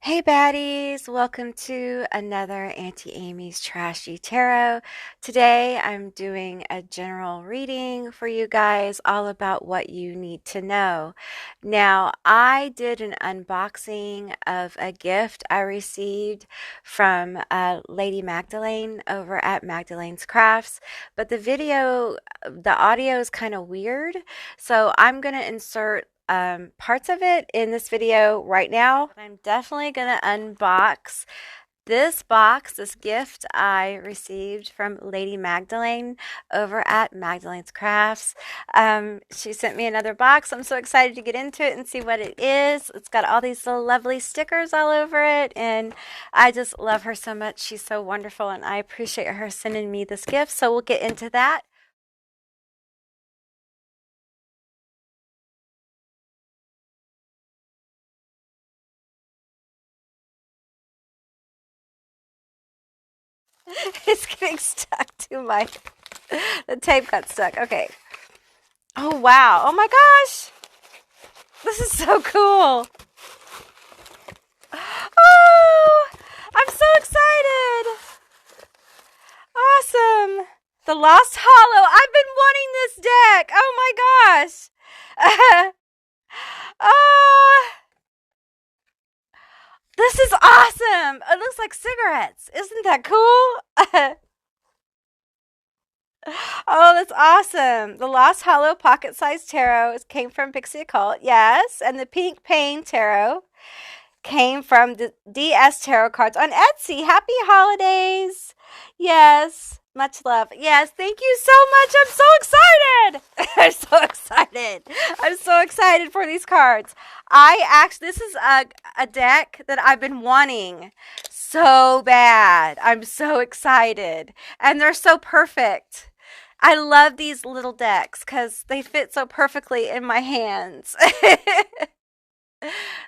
Hey baddies, welcome to another Auntie Amy's Trashy Tarot. Today I'm doing a general reading for you guys all about what you need to know. Now, I did an unboxing of a gift I received from Lady Magdalene over at Magdalene's Crafts, but the audio is kind of weird, so I'm going to insert parts of it in this video right now. I'm definitely going to unbox this box, this gift I received from Lady Magdalene over at Magdalene's Crafts. She sent me another box. I'm so excited to get into it and see what it is. It's got all these little lovely stickers all over it, and I just love her so much. She's so wonderful, and I appreciate her sending me this gift. So we'll get into that. It's getting stuck to my, the tape got stuck. Okay. Oh, wow. Oh my gosh. This is so cool. Oh, I'm so excited. Awesome. The Lost Hollow. I've been wanting this deck. Oh my gosh. Oh, this is awesome. It looks like cigarettes. Isn't that cool? Oh, that's awesome. The Lost Hollow pocket-sized tarot came from Pixie Occult, yes. And the Pink Pain tarot came from the DS Tarot cards on Etsy. Happy holidays. Yes. Much love. Yes, thank you so much. I'm so excited. I'm so excited. I'm so excited for these cards. This is a deck that I've been wanting so bad. I'm so excited. And they're so perfect. I love these little decks because they fit so perfectly in my hands.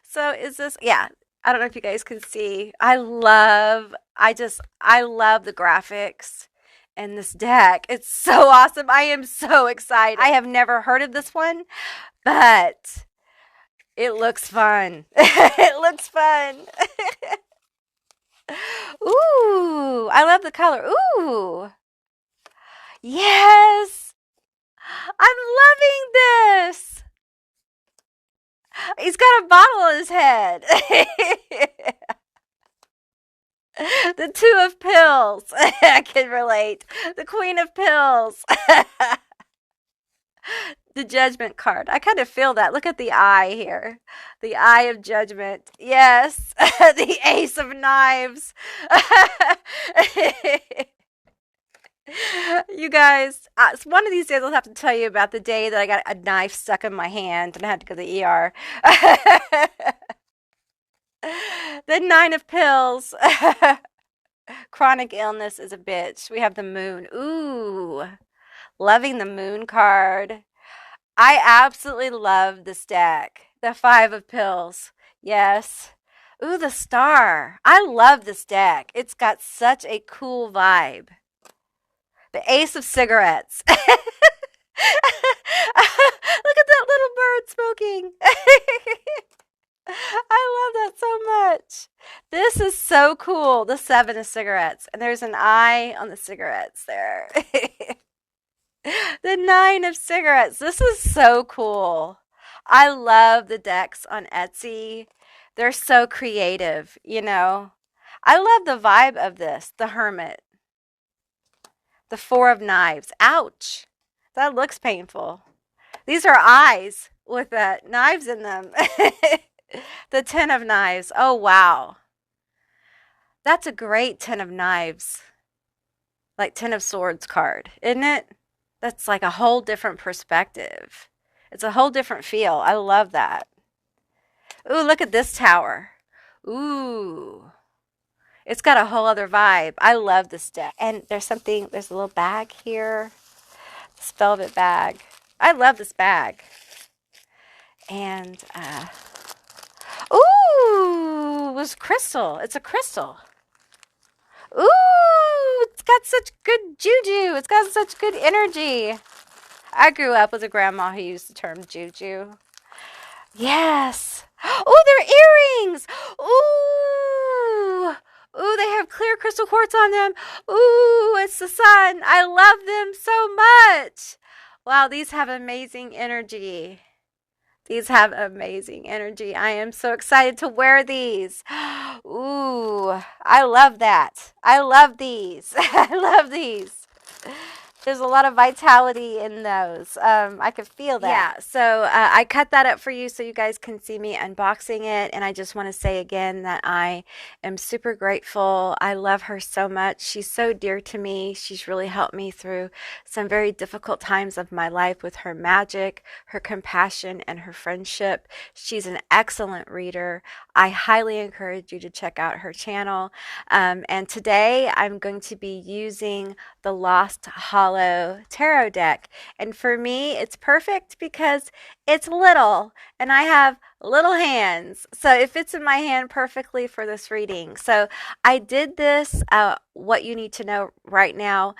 So yeah, I don't know if you guys can see. I love the graphics in this deck. It's so awesome. I am so excited. I have never heard of this one, but it looks fun. It looks fun. Ooh, I love the color. Ooh. Yes. I'm loving this. He's got a bottle on his head. The Two of Pills. I can relate. The Queen of Pills. The Judgment card. I kind of feel that. Look at the eye here. The Eye of Judgment. Yes. The Ace of Knives. You guys, one of these days I'll have to tell you about the day that I got a knife stuck in my hand and I had to go to the ER. The Nine of Pills. Chronic illness is a bitch. We have the Moon. Ooh, loving the Moon card. I absolutely love this deck. The Five of Pills. Yes. Ooh, the Star. I love this deck. It's got such a cool vibe. The Ace of Cigarettes. Look at that little bird smoking. I love that so much. This is so cool. The Seven of Cigarettes. And there's an eye on the cigarettes there. The Nine of Cigarettes. This is so cool. I love the decks on Etsy. They're so creative, you know. I love the vibe of this. The Hermit. The Four of Knives. Ouch. That looks painful. These are eyes with knives in them. The Ten of Knives. Oh, wow. That's a great Ten of Knives. Like Ten of Swords card, isn't it? That's like a whole different perspective. It's a whole different feel. I love that. Ooh, look at this tower. Ooh. It's got a whole other vibe. I love this deck. And there's a little bag here. This velvet bag. I love this bag. And, ooh, it was crystal. It's a crystal. Ooh, it's got such good juju. It's got such good energy. I grew up with a grandma who used the term juju. Yes. Oh, they're earrings. Ooh. clear crystal quartz on them. Ooh, it's the sun. I love them so much. Wow, these have amazing energy. These have amazing energy. I am so excited to wear these. Ooh, I love that. I love these. I love these. There's a lot of vitality in those. I could feel that. Yeah, so I cut that up for you so you guys can see me unboxing it. And I just want to say again that I am super grateful. I love her so much. She's so dear to me. She's really helped me through some very difficult times of my life with her magic, her compassion, and her friendship. She's an excellent reader. I highly encourage you to check out her channel. And today I'm going to be using the Lost Hollow Tarot deck. And for me, it's perfect because it's little and I have little hands. So it fits in my hand perfectly for this reading. So I did this What You Need to Know Right Now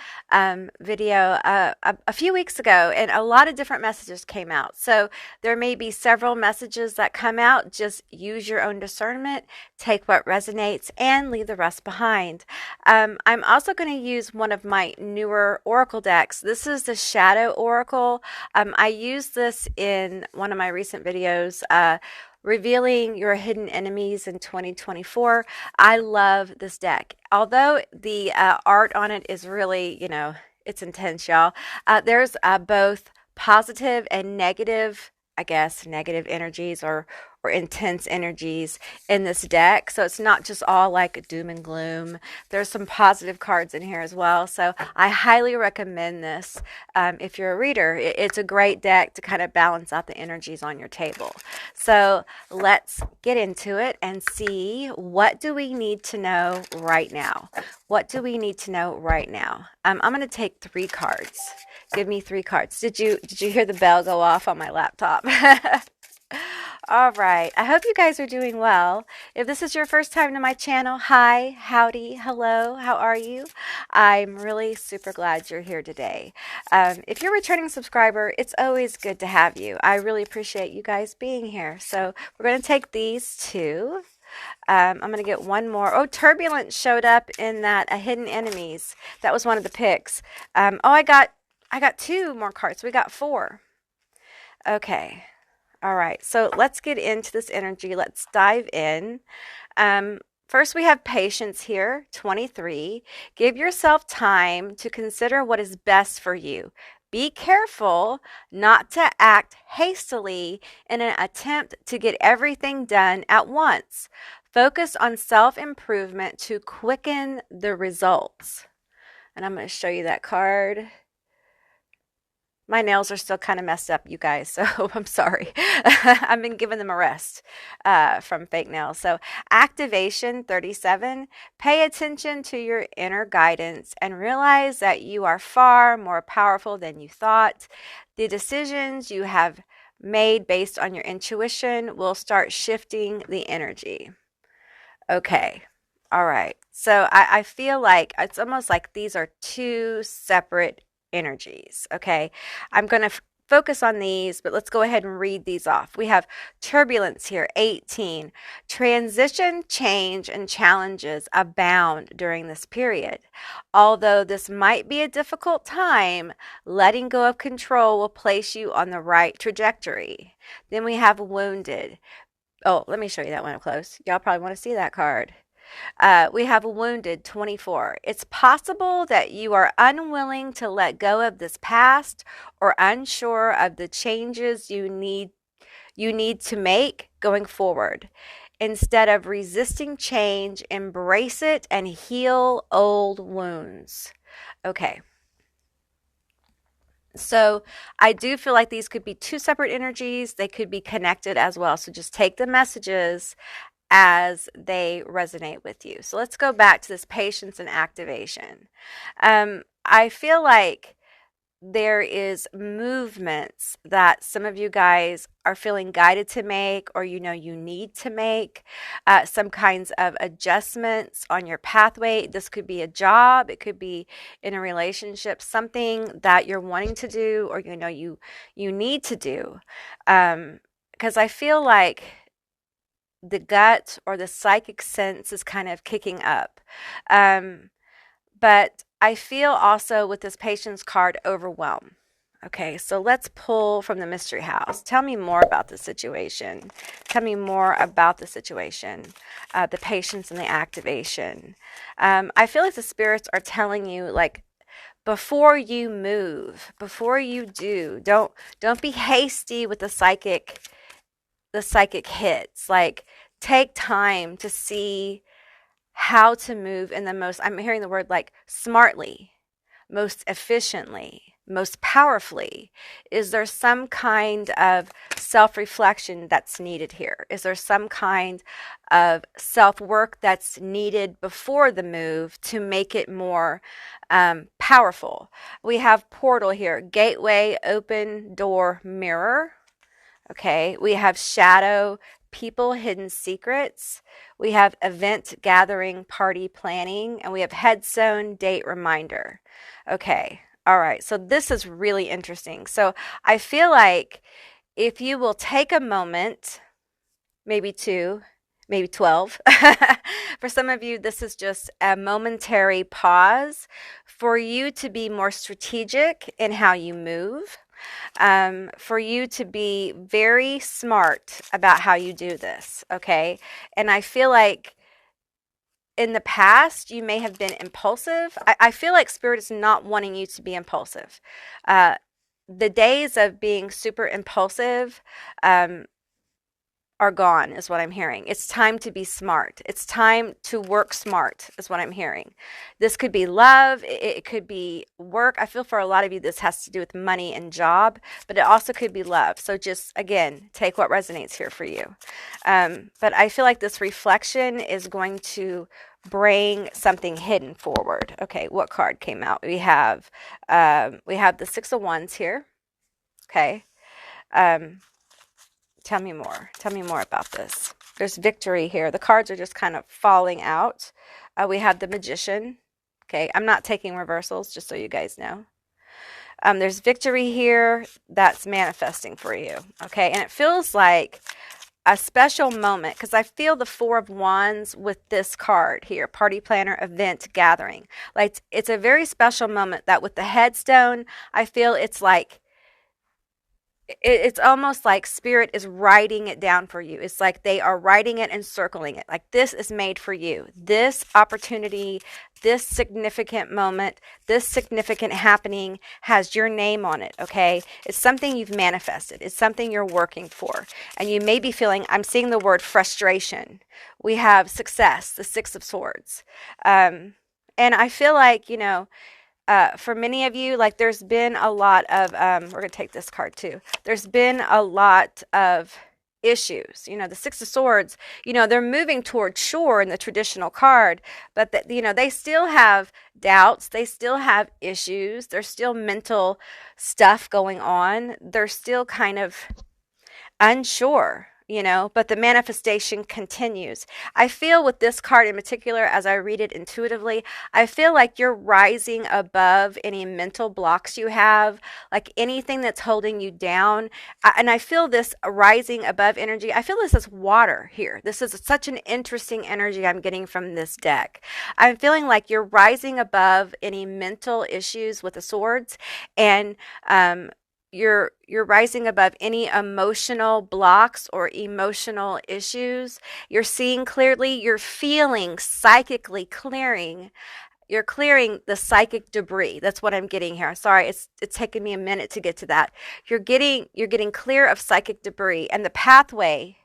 video a few weeks ago, and a lot of different messages came out. So there may be several messages that come out. Just use your own discernment, take what resonates, and leave the rest behind. I'm also going to use one of my newer oracle decks. This is the Shadow Oracle. I used this in one of my recent videos, revealing your hidden enemies in 2024. I love this deck. Although the art on it is really, it's intense, y'all. There's both positive and negative, I guess, negative energies or intense energies in this deck. So it's not just all like doom and gloom. There's some positive cards in here as well. So I highly recommend this if you're a reader. It's a great deck to kind of balance out the energies on your table. So let's get into it and see, what do we need to know right now? What do we need to know right now? I'm going to take 3 cards. Give me 3 cards. Did you hear the bell go off on my laptop? All right. I hope you guys are doing well. If this is your first time to my channel, hi, howdy, hello, how are you? I'm really super glad you're here today. If you're a returning subscriber, it's always good to have you. I really appreciate you guys being here. So we're going to take these 2. I'm going to get one more. Oh, Turbulence showed up in that Hidden Enemies. That was one of the picks. I got 2 more cards. We got 4. Okay. All right, so let's get into this energy. Let's dive in. First, we have patience here, 23. Give yourself time to consider what is best for you. Be careful not to act hastily in an attempt to get everything done at once. Focus on self-improvement to quicken the results. And I'm going to show you that card. My nails are still kind of messed up, you guys, so I'm sorry. I've been giving them a rest from fake nails. So activation 37, pay attention to your inner guidance and realize that you are far more powerful than you thought. The decisions you have made based on your intuition will start shifting the energy. Okay. All right. So I feel like it's almost like these are 2 separate energies. Okay, I'm going to focus on these, but let's go ahead and read these off. We have turbulence here, 18. Transition, change, and challenges abound during this period. Although this might be a difficult time, letting go of control will place you on the right trajectory. Then we have wounded. Oh, let me show you that one up close. Y'all probably want to see that card. We have wounded, 24. It's possible that you are unwilling to let go of this past or unsure of the changes you need to make going forward. Instead of resisting change, embrace it and heal old wounds. Okay. So I do feel like these could be 2 separate energies. They could be connected as well. So just take the messages as they resonate with you. So let's go back to this patience and activation. I feel like there is movements that some of you guys are feeling guided to make, or you need to make some kinds of adjustments on your pathway. This could be a job, it could be in a relationship, something that you're wanting to do, or you need to do. Because I feel like the gut or the psychic sense is kind of kicking up. Um, but I feel also with this patience card, overwhelm. Okay, so let's pull from the mystery house. Tell me more about the situation. Tell me more about the situation, the patience and the activation. I feel like the spirits are telling you, like, before you move, before you do, don't be hasty with the psychic hits. Like, take time to see how to move in the most, I'm hearing the word like smartly, most efficiently, most powerfully. Is there some kind of self-reflection that's needed here? Is there some kind of self-work that's needed before the move to make it more powerful? We have portal here, gateway, open door, mirror. Okay, we have shadow, people, hidden secrets. We have event, gathering, party planning, and we have headstone, date, reminder. Okay, all right, so this is really interesting. So I feel like if you will take a moment, maybe two, maybe 12, for some of you, this is just a momentary pause for you to be more strategic in how you move, for you to be very smart about how you do this, okay? And I feel like in the past, you may have been impulsive. I feel like Spirit is not wanting you to be impulsive. The days of being super impulsive, are gone, is what I'm hearing. It's time to be smart. It's time to work smart, is what I'm hearing. This could be love. It could be work. I feel for a lot of you, this has to do with money and job, but it also could be love. So just, again, take what resonates here for you. But I feel like this reflection is going to bring something hidden forward. Okay, what card came out? We have the Six of Wands here. Okay. Tell me more. Tell me more about this. There's victory here. The cards are just kind of falling out. We have the Magician. Okay, I'm not taking reversals, just so you guys know. There's victory here that's manifesting for you. Okay, and it feels like a special moment because I feel the Four of Wands with this card here, party planner, event, gathering. Like, it's a very special moment that with the headstone, I feel it's like, it's almost like Spirit is writing it down for you. It's like they are writing it and circling it. Like, this is made for you. This opportunity, this significant moment, this significant happening has your name on it, okay? It's something you've manifested. It's something you're working for. And you may be feeling, I'm seeing the word frustration. We have success, the Six of Swords. And I feel like, for many of you, like, there's been a lot of, we're going to take this card too. There's been a lot of issues. The Six of Swords, they're moving toward shore in the traditional card, but they still have doubts. They still have issues. There's still mental stuff going on. They're still kind of unsure, but the manifestation continues. I feel with this card in particular, as I read it intuitively, I feel like you're rising above any mental blocks you have, like anything that's holding you down. And I feel this rising above energy. I feel this is water here. This is such an interesting energy I'm getting from this deck. I'm feeling like you're rising above any mental issues with the swords, and you're rising above any emotional blocks or emotional issues. You're seeing clearly. You're feeling psychically clearing. You're clearing the psychic debris. That's what I'm getting here. Sorry, it's taken me a minute to get to that. You're getting clear of psychic debris, and the pathway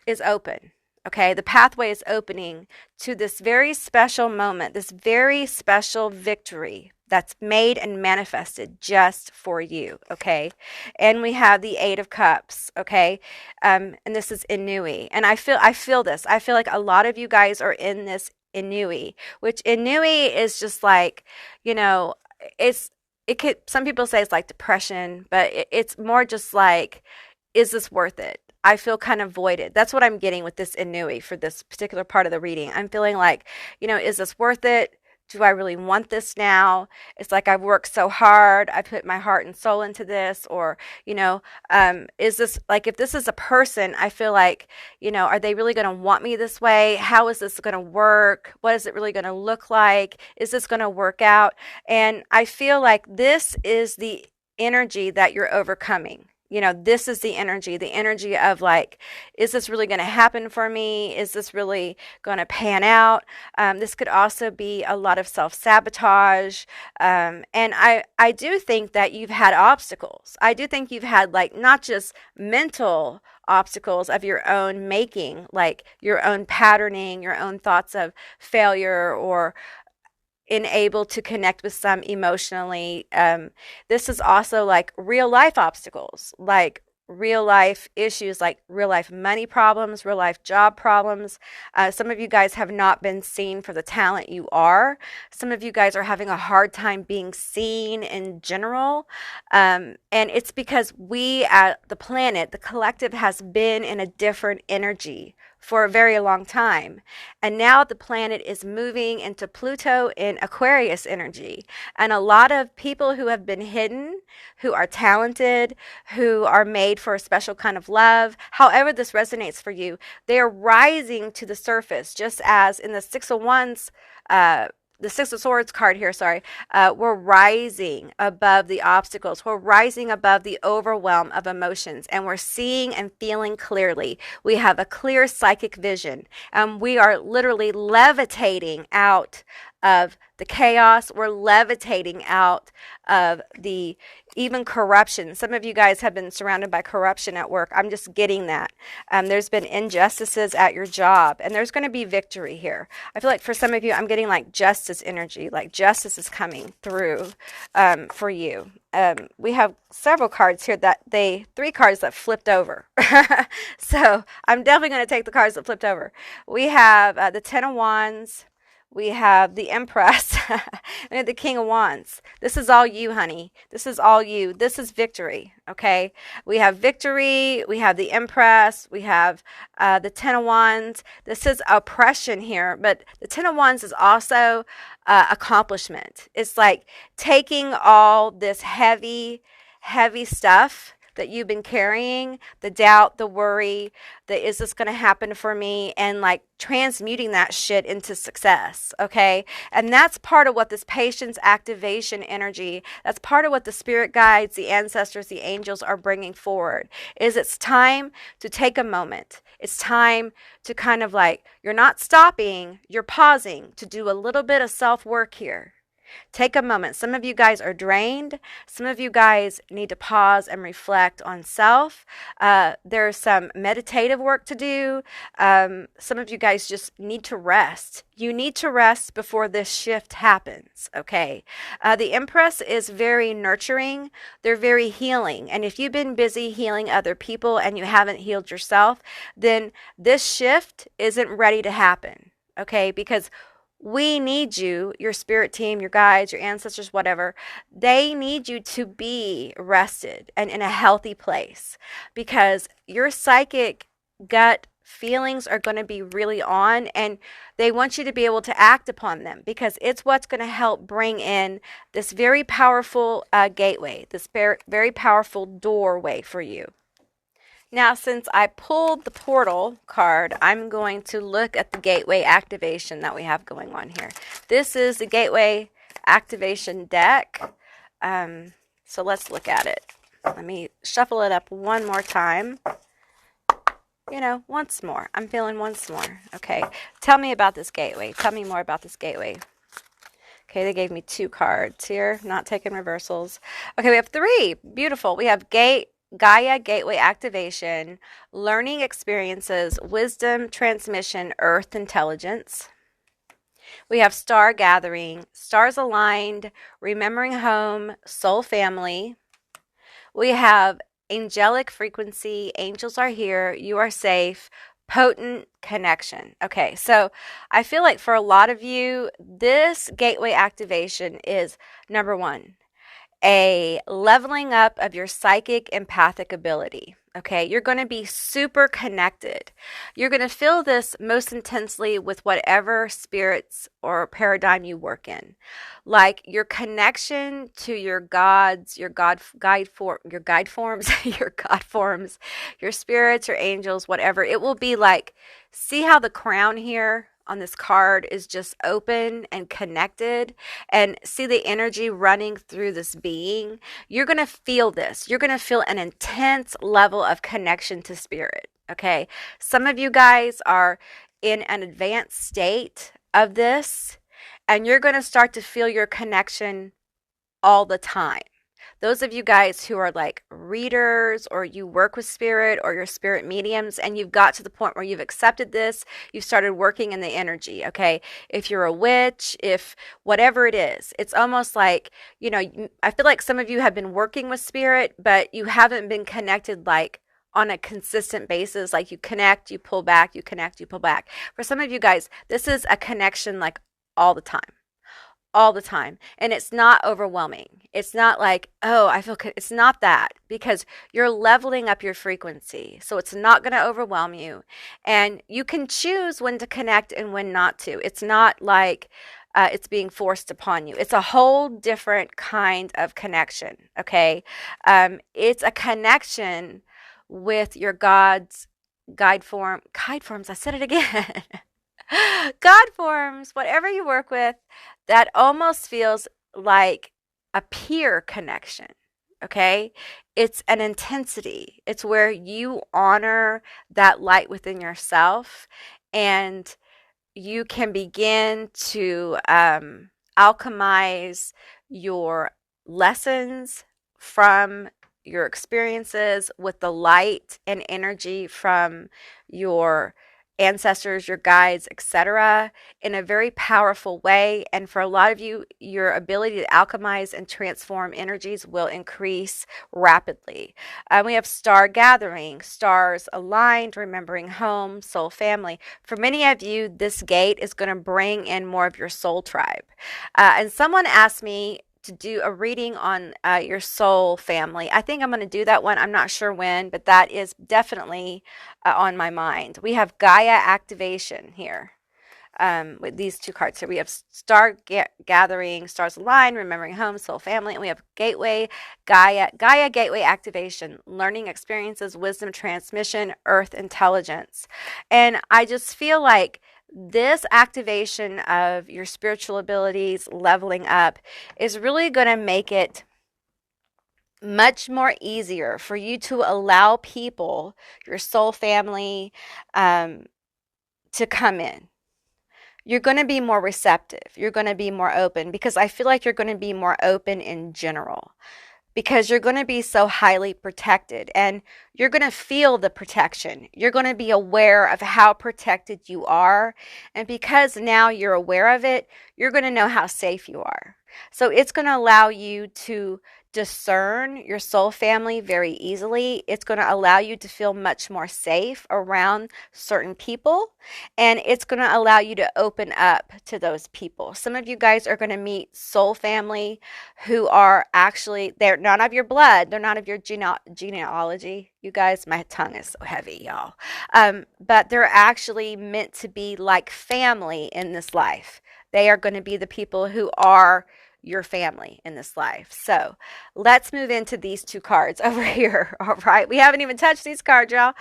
is open. Okay, the pathway is opening to this very special moment, this very special victory that's made and manifested just for you. Okay, and we have the Eight of Cups. Okay, and this is Inui, and I feel this. I feel like a lot of you guys are in this Inui, which Inui is just like, it could. Some people say it's like depression, but it's more just like, is this worth it? I feel kind of voided. That's what I'm getting with this Inui for this particular part of the reading. I'm feeling like, is this worth it? Do I really want this now? It's like I've worked so hard. I put my heart and soul into this. Or, is this like, if this is a person, I feel like, are they really going to want me this way? How is this going to work? What is it really going to look like? Is this going to work out? And I feel like this is the energy that you're overcoming. This is the energy of like, is this really going to happen for me? Is this really going to pan out? This could also be a lot of self-sabotage. And I do think that you've had obstacles. I do think you've had like not just mental obstacles of your own making, like your own patterning, your own thoughts of failure or unable to connect with some emotionally. This is also like real life obstacles, like real life issues, like real life money problems, real life job problems. Some of you guys have not been seen for the talent you are. Some of you guys are having a hard time being seen in general. And it's because we at the planet, the collective, has been in a different energy for a very long time. And now the planet is moving into Pluto in Aquarius energy. And a lot of people who have been hidden, who are talented, who are made for a special kind of love, however this resonates for you, they are rising to the surface, just as in the Six of Wands, the Six of Swords card here, sorry, we're rising above the obstacles. We're rising above the overwhelm of emotions, and we're seeing and feeling clearly. We have a clear psychic vision, and we are literally levitating out of the chaos. We're levitating out of the even corruption. Some of you guys have been surrounded by corruption at work. I'm just getting that. There's been injustices at your job, and there's going to be victory here. I feel like for some of you, I'm getting like justice energy, like justice is coming through for you. We have several cards here three cards that flipped over. So I'm definitely going to take the cards that flipped over. We have the Ten of Wands. We have the Empress and the King of Wands. This is all you, honey. This is all you. This is victory, okay? We have victory. We have the Empress. We have the Ten of Wands. This is oppression here, but the Ten of Wands is also accomplishment. It's like taking all this heavy stuff that you've been carrying, the doubt, the worry, the is this going to happen for me, and like transmuting that shit into success, okay? And that's part of what this patience activation energy, that's part of what the spirit guides, the ancestors, the angels are bringing forward, is it's time to take a moment. It's time to kind of like, you're not stopping, you're pausing to do a little bit of self-work here. Take a moment. Some of you guys are drained. Some of you guys need to pause and reflect on self. There's some meditative work to do. Some of you guys just need to rest. You need to rest before this shift happens, okay? The Empress is very nurturing. They're very healing. And if you've been busy healing other people and you haven't healed yourself, then this shift isn't ready to happen, okay? Because we need you, your spirit team, your guides, your ancestors, whatever. They need you to be rested and in a healthy place, because your psychic gut feelings are going to be really on, and they want you to be able to act upon them, because it's what's going to help bring in this very powerful gateway, this very powerful doorway for you. Now, since I pulled the portal card, I'm going to look at the gateway activation that we have going on here. This is the gateway activation deck. So let's look at it. Let me shuffle it up one more time. Once more. I'm feeling once more. Okay. Tell me about this gateway. Tell me more about this gateway. Okay, they gave me 2 cards here. Not taking reversals. Okay, we have 3. Beautiful. We have Gaia Gateway Activation, Learning Experiences, Wisdom Transmission, Earth Intelligence. We have Star Gathering, Stars Aligned, Remembering Home, Soul Family. We have Angelic Frequency, Angels Are Here, You Are Safe, Potent Connection. Okay, so I feel like for a lot of you, this gateway activation is number 1. A leveling up of your psychic empathic ability. Okay, you're going to be super connected. You're going to feel this most intensely with whatever spirits or paradigm you work in. Like your connection to your gods, your guide forms, your god forms, your spirits, your angels, whatever. It will be like, see how the crown here on this card is just open and connected, and see the energy running through this being. You're going to feel this. You're going to feel an intense level of connection to spirit. Okay. Some of you guys are in an advanced state of this, and you're going to start to feel your connection all the time. Those of you guys who are like readers, or you work with spirit, or you're spirit mediums, and you've got to the point where you've accepted this, you've started working in the energy, okay? If you're a witch, if whatever it is, it's almost like, I feel like some of you have been working with spirit, but you haven't been connected like on a consistent basis. Like you connect, you pull back, you connect, you pull back. For some of you guys, this is a connection like all the time. All the time. And it's not overwhelming. It's not like, oh, it's not that, because you're leveling up your frequency. So it's not going to overwhelm you. And you can choose when to connect and when not to. It's not like it's being forced upon you. It's a whole different kind of connection. Okay. It's a connection with your God's guide forms. I said it again. God forms, whatever you work with, that almost feels like a peer connection. Okay. It's an intensity. It's where you honor that light within yourself, and you can begin to alchemize your lessons from your experiences with the light and energy from your ancestors, your guides, etc., in a very powerful way. And for a lot of you, your ability to alchemize and transform energies will increase rapidly. We have star gathering, stars aligned, remembering home, soul family. For many of you, this gate is going to bring in more of your soul tribe. And someone asked me to do a reading on your soul family. I think I'm going to do that one. I'm not sure when, but that is definitely on my mind. We have Gaia activation here with these two cards. So we have star gathering, stars align, remembering home, soul family, and we have gateway, Gaia gateway activation, learning experiences, wisdom transmission, earth intelligence. And I just feel like this activation of your spiritual abilities, leveling up, is really going to make it much more easier for you to allow people, your soul family, to come in. You're going to be more receptive. You're going to be more open, because I feel like you're going to be more open in general, because you're going to be so highly protected, and you're going to feel the protection. You're going to be aware of how protected you are. And because now you're aware of it, you're going to know how safe you are. So it's going to allow you to discern your soul family very easily. It's going to allow you to feel much more safe around certain people, and it's going to allow you to open up to those people. Some of you guys are going to meet soul family who are actually, they're not of your blood, they're not of your genealogy. You guys, my tongue is so heavy, y'all. But they're actually meant to be like family in this life. They are going to be the people who are your family in this life. So let's move into these two cards over here. All right. We haven't even touched these cards, y'all.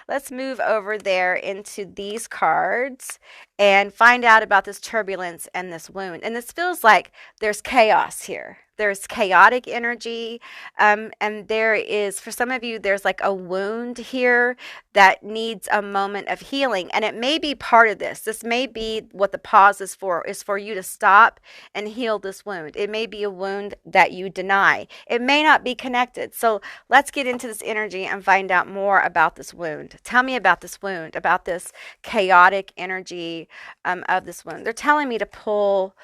Let's move over there into these cards and find out about this turbulence and this wound. And this feels like there's chaos here. There's chaotic energy. And there is, for some of you, there's like a wound here that needs a moment of healing. And it may be part of this. This may be what the pause is for you to stop and heal this wound. It may be a wound that you deny. It may not be connected. So let's get into this energy and find out more about this wound. Tell me about this wound, about this chaotic energy of this wound. They're telling me to pull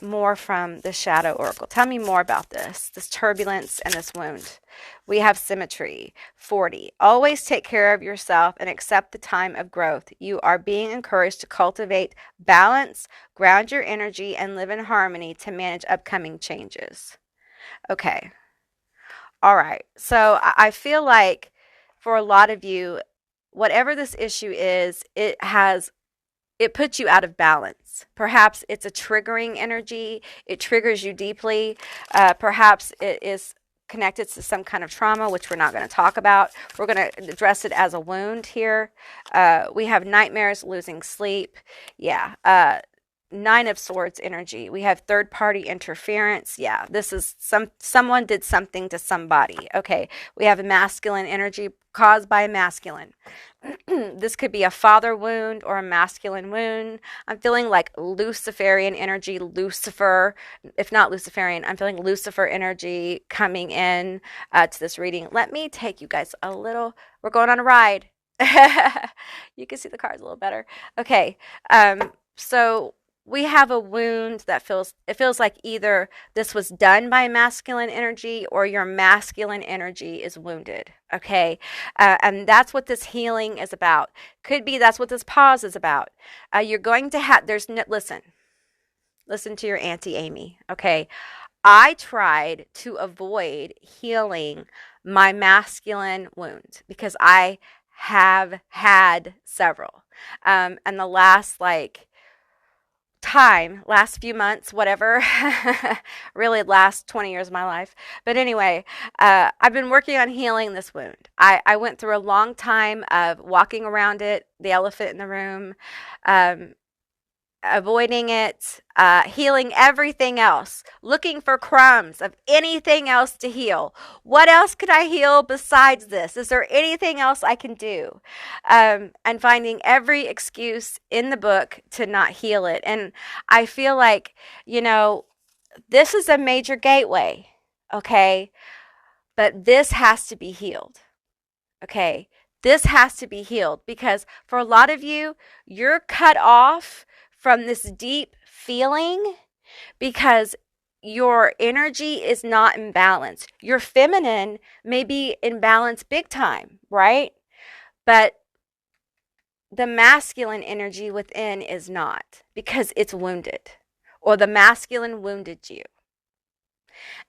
more from the Shadow Oracle. Tell me more about this turbulence and this wound. We have symmetry. 40. Always take care of yourself and accept the time of growth. You are being encouraged to cultivate balance, ground your energy, and live in harmony to manage upcoming changes. Okay. All right. So I feel like for a lot of you, whatever this issue is, it puts you out of balance. Perhaps it's a triggering energy. It triggers you deeply. Perhaps it is connected to some kind of trauma, which we're not going to talk about. We're going to address it as a wound here. We have nightmares, losing sleep. Yeah. Nine of Swords energy. We have third party interference. Yeah, this is someone did something to somebody. Okay, we have a masculine energy caused by a masculine. This could be a father wound or a masculine wound. I'm feeling like Luciferian energy, Lucifer, if not Luciferian, I'm feeling Lucifer energy coming in to this reading. Let me take you guys a little, we're going on a ride. You can see the cards a little better. Okay, so we have a wound that feels like either this was done by masculine energy or your masculine energy is wounded. Okay. And that's what this healing is about. Could be that's what this pause is about. You're going to have, listen to your Auntie Amy. Okay. I tried to avoid healing my masculine wounds because I have had several. And the last last few months, whatever, really last 20 years of my life. But anyway, I've been working on healing this wound. I went through a long time of walking around it, the elephant in the room, avoiding it, healing everything else, looking for crumbs of anything else to heal. What else could I heal besides this? Is there anything else I can do? And finding every excuse in the book to not heal it. And I feel like, this is a major gateway, okay? But this has to be healed, okay? This has to be healed because for a lot of you, you're cut off from this deep feeling because your energy is not in balance. Your feminine may be in balance big time, right? But the masculine energy within is not because it's wounded or the masculine wounded you.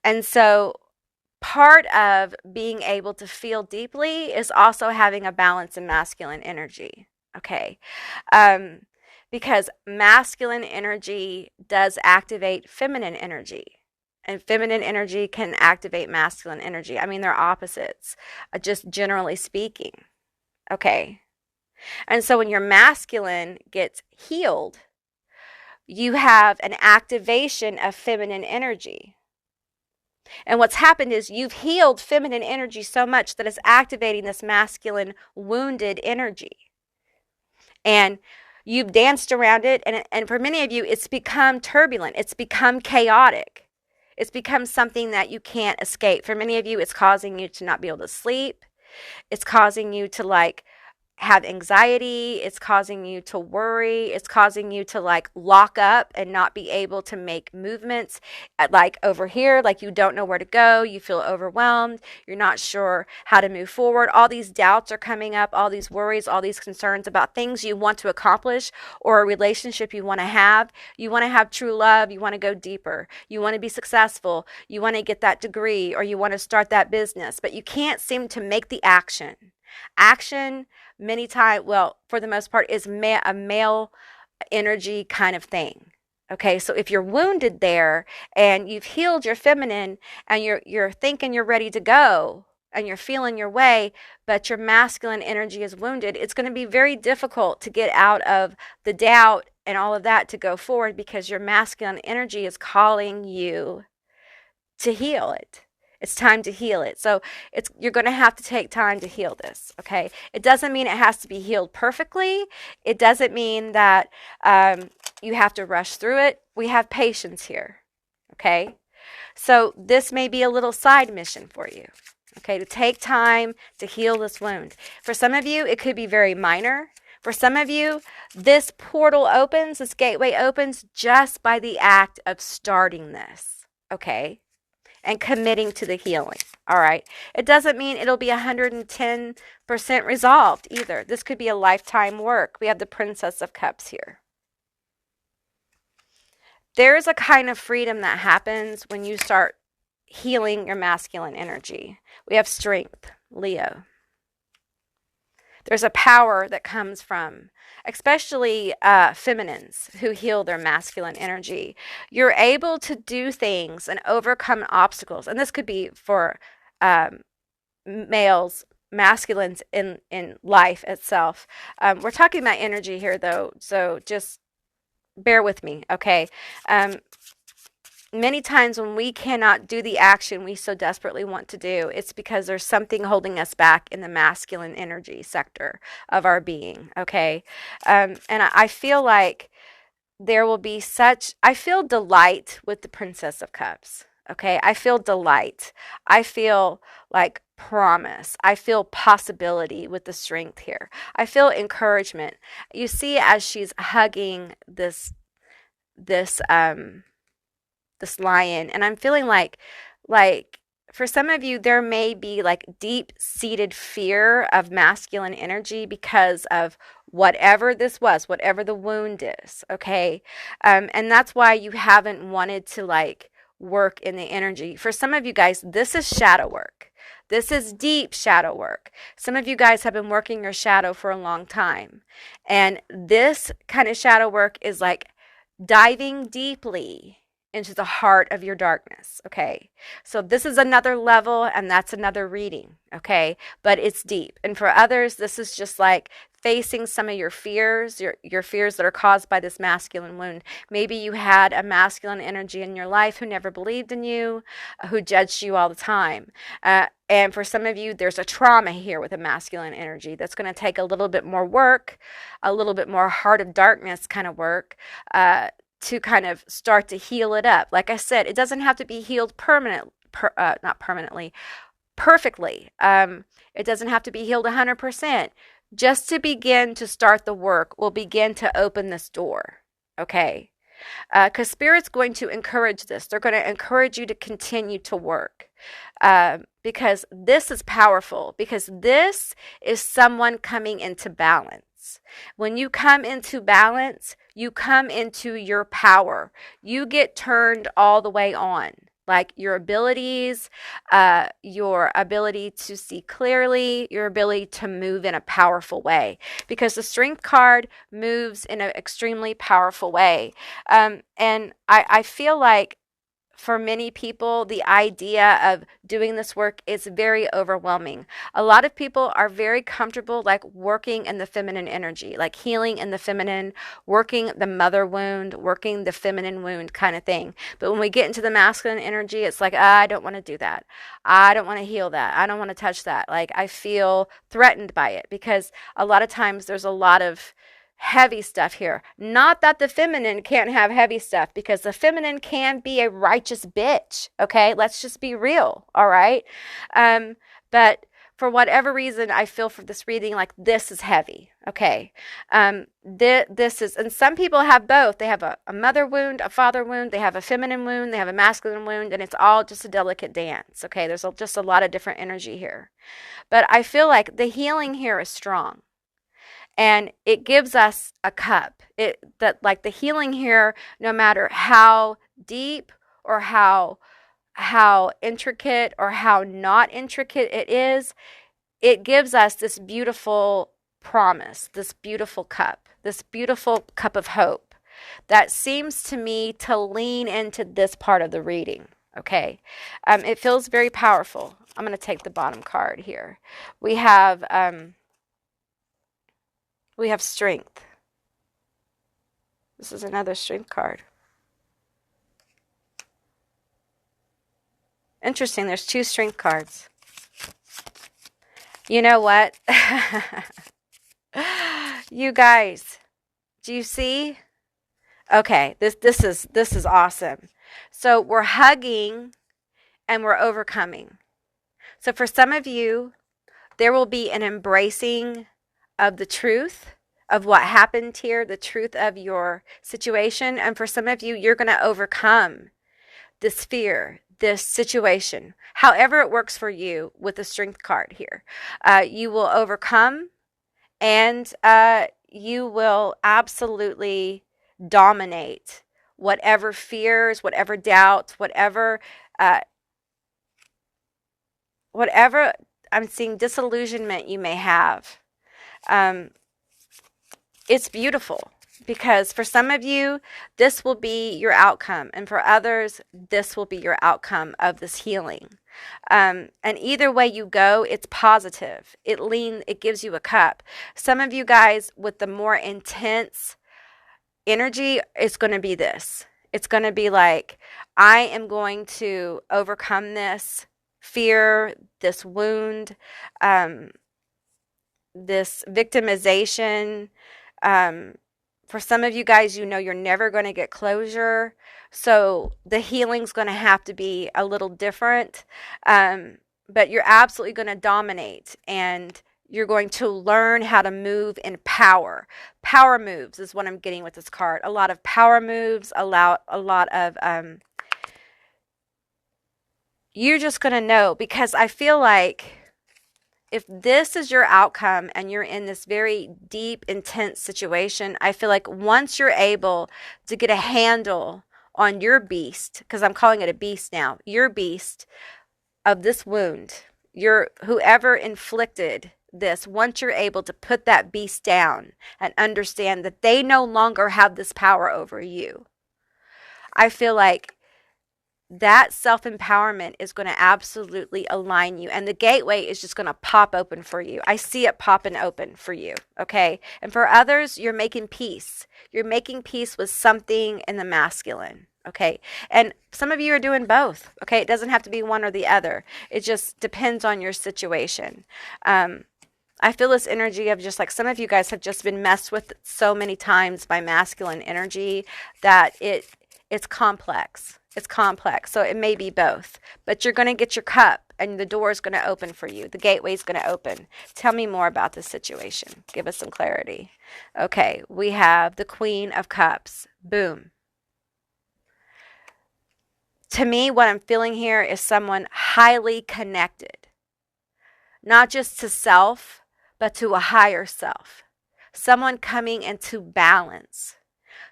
And so part of being able to feel deeply is also having a balance in masculine energy, okay? Because masculine energy does activate feminine energy. And feminine energy can activate masculine energy. I mean, they're opposites, just generally speaking. Okay. And so when your masculine gets healed, you have an activation of feminine energy. And what's happened is you've healed feminine energy so much that it's activating this masculine wounded energy. And you've danced around it, and for many of you, it's become turbulent. It's become chaotic. It's become something that you can't escape. For many of you, it's causing you to not be able to sleep. It's causing you to have anxiety. It's causing you to worry. It's causing you to lock up and not be able to make movements. Over here, you don't know where to go. You feel overwhelmed. You're not sure how to move forward. All these doubts are coming up, all these worries, all these concerns about things you want to accomplish or a relationship you want to have. You want to have true love. You want to go deeper. You want to be successful. You want to get that degree or you want to start that business, but you can't seem to make the action. Action many times, well, for the most part, is a male energy kind of thing. Okay, so if you're wounded there and you've healed your feminine and you're thinking you're ready to go and you're feeling your way, but your masculine energy is wounded, it's going to be very difficult to get out of the doubt and all of that to go forward because your masculine energy is calling you to heal it. It's time to heal it. So you're going to have to take time to heal this, okay? It doesn't mean it has to be healed perfectly. It doesn't mean that you have to rush through it. We have patience here, okay? So this may be a little side mission for you, okay, to take time to heal this wound. For some of you, it could be very minor. For some of you, this portal opens, this gateway opens just by the act of starting this, okay? And committing to the healing, all right? It doesn't mean it'll be 110% resolved either. This could be a lifetime work. We have the Princess of Cups here. There's a kind of freedom that happens when you start healing your masculine energy. We have strength, Leo. There's a power that comes from, especially feminines who heal their masculine energy. You're able to do things and overcome obstacles. And this could be for males, masculines in life itself. We're talking about energy here, though, so just bear with me, okay? Many times when we cannot do the action we so desperately want to do, it's because there's something holding us back in the masculine energy sector of our being, okay? And I feel like there will be I feel delight with the Princess of Cups, okay? I feel delight. I feel like promise. I feel possibility with the strength here. I feel encouragement. You see, as she's hugging this lion, and I'm feeling like for some of you there may be like deep-seated fear of masculine energy because of whatever this was, whatever the wound is, okay? And that's why you haven't wanted to like work in the energy. For some of you guys, this is shadow work. This is deep shadow work. Some of you guys have been working your shadow for a long time. And this kind of shadow work is like diving deeply into the heart of your darkness, okay? So this is another level, and that's another reading, okay? But it's deep. And for others, this is just like facing some of your fears, your fears that are caused by this masculine wound. Maybe you had a masculine energy in your life who never believed in you, who judged you all the time. And for some of you, there's a trauma here with a masculine energy that's going to take a little bit more work, a little bit more heart of darkness kind of work, to kind of start to heal it up. Like I said, it doesn't have to be healed not permanently, perfectly. It doesn't have to be healed 100%. Just to begin to start the work will begin to open this door, okay? Because Spirit's going to encourage this. They're going to encourage you to continue to work, because this is powerful, because this is someone coming into balance. When you come into balance, you come into your power. You get turned all the way on. Like your abilities, your ability to see clearly, your ability to move in a powerful way. Because the Strength card moves in an extremely powerful way. And I feel like for many people, the idea of doing this work is very overwhelming. A lot of people are very comfortable like working in the feminine energy, like healing in the feminine, working the mother wound, working the feminine wound kind of thing. But when we get into the masculine energy, it's like, I don't want to do that. I don't want to heal that. I don't want to touch that. Like I feel threatened by it, because a lot of times there's a lot of heavy stuff here. Not that the feminine can't have heavy stuff, because the feminine can be a righteous bitch, okay? Let's just be real, all right? But for whatever reason, I feel for this reading like this is heavy, okay? This is, and some people have both. They have a mother wound, a father wound, they have a feminine wound, they have a masculine wound, and it's all just a delicate dance, okay? There's just a lot of different energy here. But I feel like the healing here is strong. And it gives us a cup. Like the healing here, no matter how deep or how intricate or how not intricate it is, it gives us this beautiful promise, this beautiful cup of hope that seems to me to lean into this part of the reading. Okay, it feels very powerful. I'm going to take the bottom card here. We have strength. This is another strength card. Interesting, there's two strength cards. You know what? You guys, do you see? Okay, this is awesome. So we're hugging and we're overcoming. So for some of you, there will be an embracing of the truth of what happened here, the truth of your situation. And for some of you, you're going to overcome this fear, this situation, however it works for you with the strength card here. You will overcome, and you will absolutely dominate whatever fears, whatever doubts, whatever whatever I'm seeing disillusionment you may have, um, it's beautiful because for some of you, this will be your outcome. And for others, this will be your outcome of this healing. And either way you go, it's positive. It gives you a cup. Some of you guys with the more intense energy, it's going to be this. It's going to be like, I am going to overcome this fear, this wound, um, this victimization. Um, for some of you guys, you know you're never going to get closure. So the healing's going to have to be a little different. But you're absolutely going to dominate and you're going to learn how to move in power. Power moves is what I'm getting with this card. A lot of power moves, a lot of, you're just going to know because I feel like if this is your outcome and you're in this very deep, intense situation, I feel like once you're able to get a handle on your beast, because I'm calling it a beast now, your beast of this wound, whoever inflicted this, once you're able to put that beast down and understand that they no longer have this power over you, I feel like that self-empowerment is going to absolutely align you and the gateway is just going to pop open for you. I see it popping open for you, okay? And for others, you're making peace. You're making peace with something in the masculine, okay? And some of you are doing both, okay? It doesn't have to be one or the other. It just depends on your situation. I feel this energy of just like some of you guys have just been messed with so many times by masculine energy that it's complex. It's complex. So it may be both. But you're going to get your cup and the door is going to open for you. The gateway is going to open. Tell me more about this situation. Give us some clarity. Okay, we have the Queen of Cups. Boom. To me, what I'm feeling here is someone highly connected. Not just to self, but to a higher self. Someone coming into balance.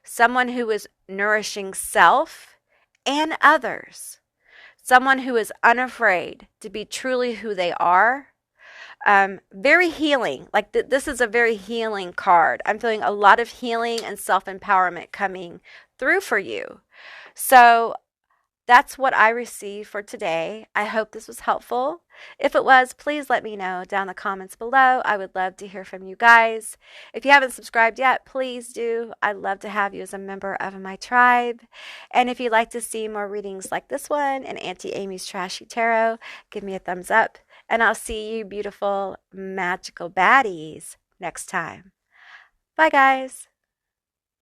Someone who is nourishing self and others. Someone who is unafraid to be truly who they are. Very healing. Like this is a very healing card. I'm feeling a lot of healing and self-empowerment coming through for you. So that's what I received for today. I hope this was helpful. If it was, please let me know down in the comments below. I would love to hear from you guys. If you haven't subscribed yet, please do. I'd love to have you as a member of my tribe. And if you'd like to see more readings like this one and Auntie Amy's Trashy Tarot, give me a thumbs up. And I'll see you beautiful, magical baddies next time. Bye, guys.